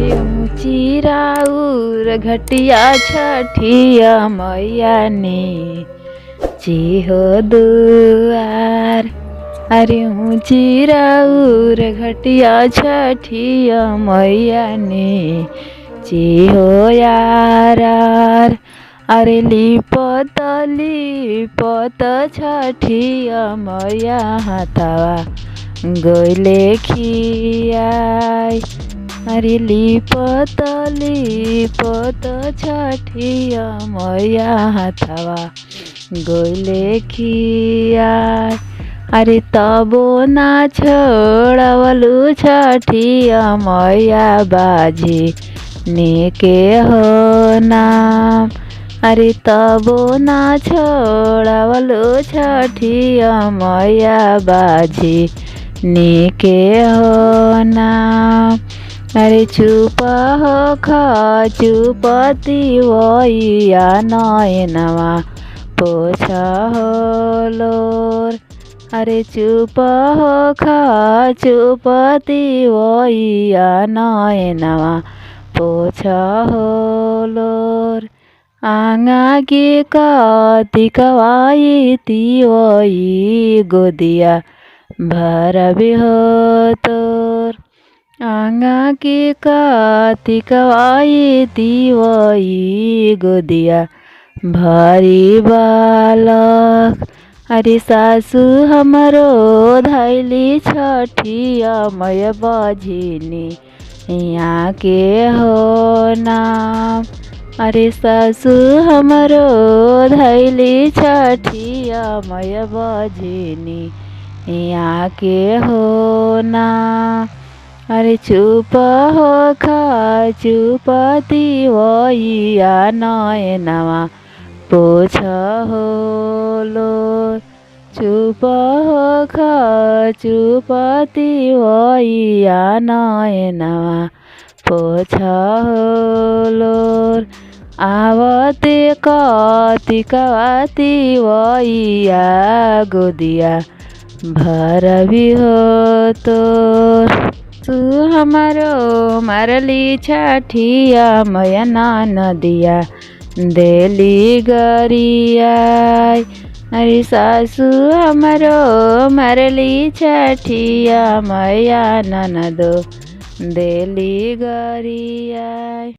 अरे ऊँची राउर घटिया छठिया मैया ने हो दुआर। अरे ऊँची राउर घटिया छठिया मैया ने हो यार। अरे लिपत छठिया मैया हाथवा गइले खियाई। अरे लिपत छठिया मैया हाथवा गइले खियाई। अरे तबो ना छोड़वलु छठिया मैया बाजी नेके हो नाम। अरे तबो ना छोड़वलु छठिया मैया बाजी नेके हो नाम। अरे चुप हो चुपती वैया नयनवा पोछ हो लोर। अरे चुप हो चुपती वैया नयनवा पोछ हो लोर। आँगा के कति कवाई तिवई गोदिया भरबी हो तोर। आँगा के कति कवाई तिवई गोदिया भरी बालक। अरे सासु हमरो धैली छठिया मैया बझिनी यहाँ के हो नाम। अरे सासु हमरो धैली छठिया मैया बझिनी यहाँ के हो नाम। अरे चुप हो चुपती वैया नयनवा पोछ हो लोर। चुप हो चुपती वैया नयनवा पोछ हो लोर। आवते कति कवाती वैया गोदिया भरबी हो तोर। तू हमारो मरली छठिया मैया नदिया देली गरियाई। अरे सासु हमारो मरली छठिया मैया ननदो देली गरियाई।